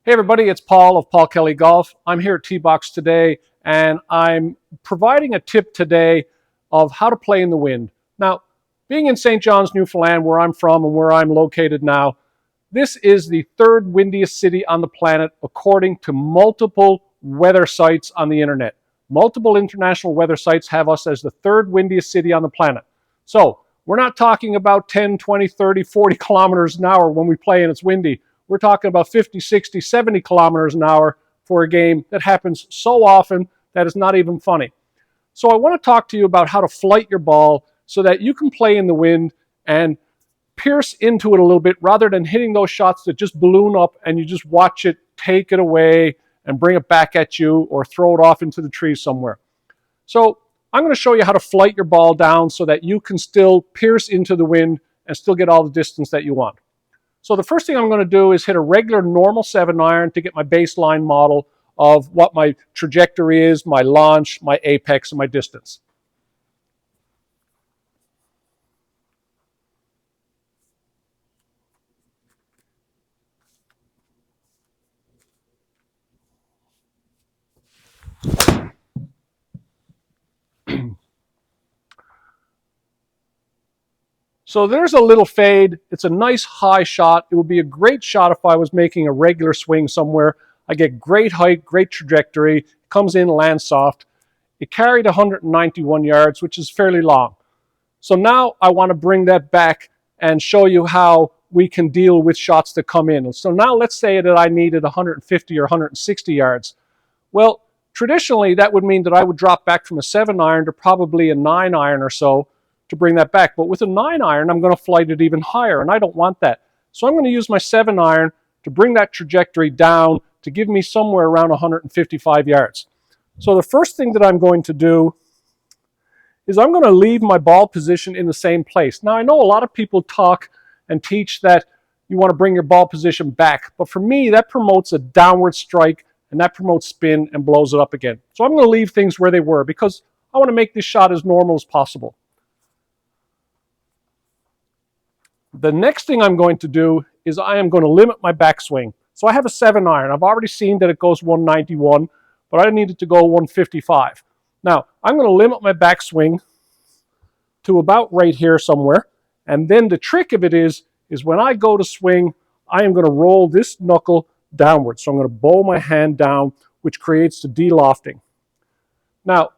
Hey everybody, it's Paul of Paul Kelly Golf. I'm here at T-Box today and I'm providing a tip today of how to play in the wind. Now, being in St. John's, Newfoundland, where I'm from and where I'm located now, this is the third windiest city on the planet according to multiple weather sites on the internet. Multiple international weather sites have us as the third windiest city on the planet. So, we're not talking about 10, 20, 30, 40 kilometers an hour when we play and it's windy. We're talking about 50, 60, 70 kilometers an hour for a game that happens so often that it's not even funny. So I want to talk to you about how to flight your ball so that you can play in the wind and pierce into it a little bit rather than hitting those shots that just balloon up and you just watch it take it away and bring it back at you or throw it off into the trees somewhere. So I'm going to show you how to flight your ball down so that you can still pierce into the wind and still get all the distance that you want. So the first thing I'm going to do is hit a regular normal 7-iron to get my baseline model of what my trajectory is, my launch, my apex, and my distance. So there's a little fade. It's a nice high shot. It would be a great shot if I was making a regular swing somewhere. I get great height, great trajectory. It comes in, lands soft. It carried 191 yards, which is fairly long. So now I want to bring that back and show you how we can deal with shots that come in. So now let's say that I needed 150 or 160 yards. Well, traditionally that would mean that I would drop back from a 7-iron to probably a 9-iron or so to bring that back. But with a 9-iron, I'm going to flight it even higher, and I don't want that. So I'm going to use my 7-iron to bring that trajectory down to give me somewhere around 155 yards. So the first thing that I'm going to do is I'm going to leave my ball position in the same place. Now, I know a lot of people talk and teach that you want to bring your ball position back, but for me, that promotes a downward strike, and that promotes spin and blows it up again. So I'm going to leave things where they were because I want to make this shot as normal as possible. The next thing I'm going to do is I am going to limit my backswing. So I have a 7-iron. I've already seen that it goes 191, but I need it to go 155. Now, I'm going to limit my backswing to about right here somewhere. And then the trick of it is when I go to swing, I am going to roll this knuckle downward. So I'm going to bow my hand down, which creates the de-lofting. Now,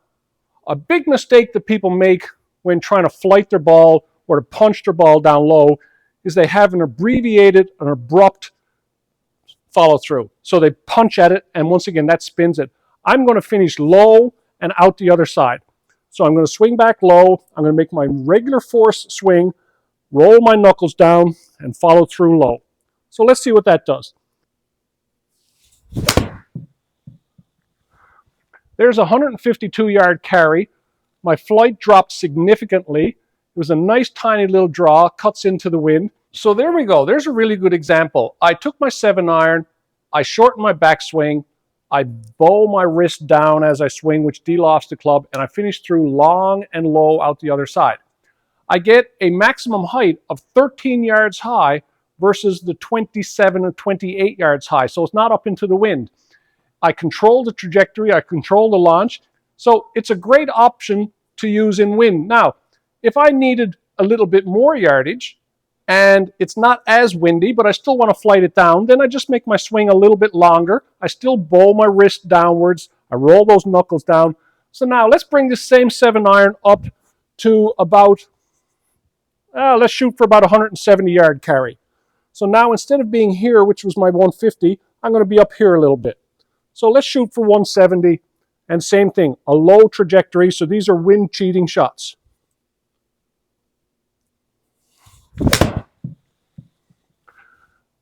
a big mistake that people make when trying to flight their ball or to punch their ball down low is they have an abbreviated, an abrupt follow through. So they punch at it, and once again, that spins it. I'm going to finish low and out the other side. So I'm going to swing back low. I'm going to make my regular force swing, roll my knuckles down, and follow through low. So let's see what that does. There's a 152-yard carry. My flight dropped significantly. It was a nice tiny little draw, cuts into the wind. So there we go. There's a really good example. I took my 7-iron, I shortened my backswing, I bow my wrist down as I swing, which de-lofts the club, and I finish through long and low out the other side. I get a maximum height of 13 yards high versus the 27 or 28 yards high. So it's not up into the wind. I control the trajectory, I control the launch. So it's a great option to use in wind. Now, if I needed a little bit more yardage and it's not as windy, but I still want to flight it down, then I just make my swing a little bit longer. I still bow my wrist downwards. I roll those knuckles down. So now let's bring this same 7-iron up to about, let's shoot for about a 170-yard carry. So now instead of being here, which was my 150, I'm going to be up here a little bit. So let's shoot for 170, and same thing, a low trajectory. So these are wind cheating shots.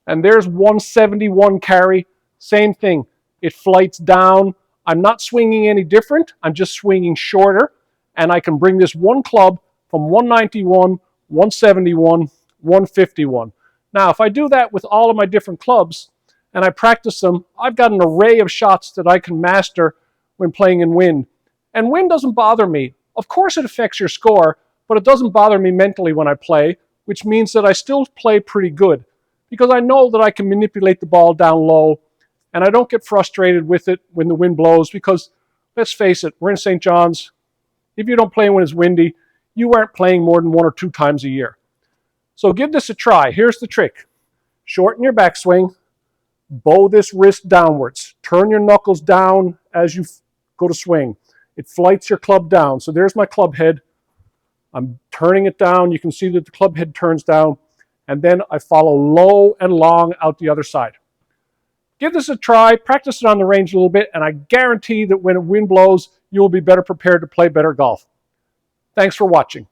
And there's 171 carry. Same thing. It flights down. I'm not swinging any different. I'm just swinging shorter. And I can bring this one club from 191, 171, 151. Now, if I do that with all of my different clubs and I practice them, I've got an array of shots that I can master when playing in wind. And wind doesn't bother me. Of course it affects your score, but it doesn't bother me mentally when I play, which means that I still play pretty good because I know that I can manipulate the ball down low and I don't get frustrated with it when the wind blows because, let's face it, we're in St. John's. If you don't play when it's windy, you aren't playing more than 1 or 2 times a year. So give this a try. Here's the trick. Shorten your backswing, bow this wrist downwards, turn your knuckles down as you go to swing. It flights your club down. So there's my club head. I'm turning it down. You can see that the club head turns down, and then I follow low and long out the other side. Give this a try, practice it on the range a little bit, and I guarantee that when a wind blows, you will be better prepared to play better golf. Thanks for watching.